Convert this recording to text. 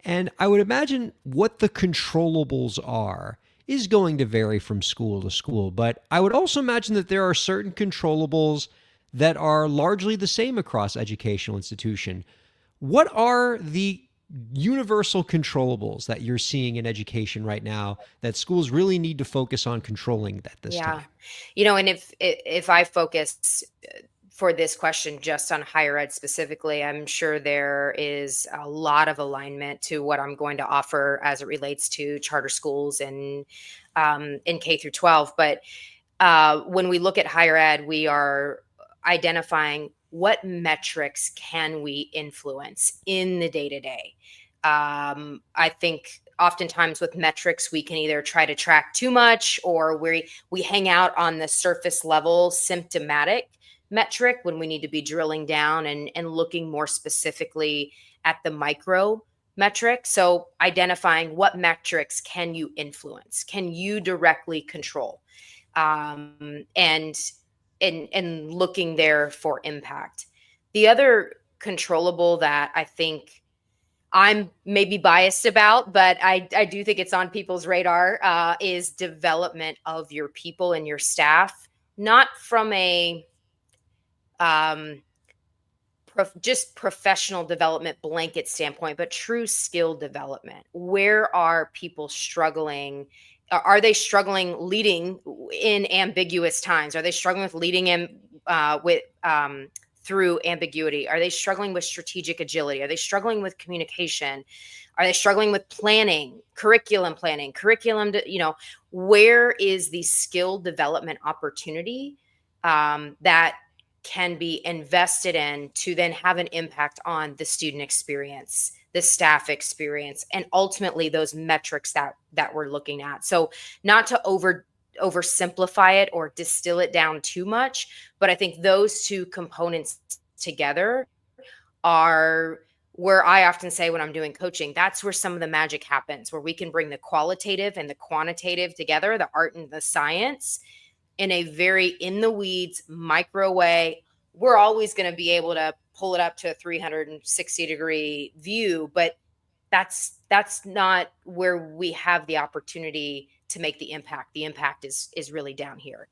And I would imagine what the controllables are is going to vary from school to school. But I would also imagine that there are certain controllables that are largely the same across educational institution. What are the universal controllables that you're seeing in education right now that schools really need to focus on controlling at this Yeah. time? And if I focus for this question just on higher ed specifically, I'm sure there is a lot of alignment to what I'm going to offer as it relates to charter schools and in K through 12. But when we look at higher ed, we are identifying what metrics can we influence in the day to day. I think oftentimes with metrics, we can either try to track too much, or we hang out on the surface level symptomatic metric when we need to be drilling down and looking more specifically at the micro metric. So identifying what metrics can you influence, can you directly control, and looking there for impact. The other controllable that I think I'm maybe biased about, but I do think it's on people's radar, is development of your people and your staff, not from a um, just professional development blanket standpoint, but true skill development. Where are people struggling? Are they struggling leading in ambiguous times? Are they struggling with leading in with through ambiguity? Are they struggling with strategic agility? Are they struggling with communication? Are they struggling with planning, curriculum? Where is the skill development opportunity that can be invested in to then have an impact on the student experience, the staff experience, and ultimately those metrics that we're looking at. So not to oversimplify it or distill it down too much, but I think those two components together are where I often say when I'm doing coaching, that's where some of the magic happens, where we can bring the qualitative and the quantitative together, the art and the science, in a very in the weeds micro way. We're always going to be able to pull it up to a 360-degree view, but that's not where we have the opportunity to make the impact. The impact is really down here.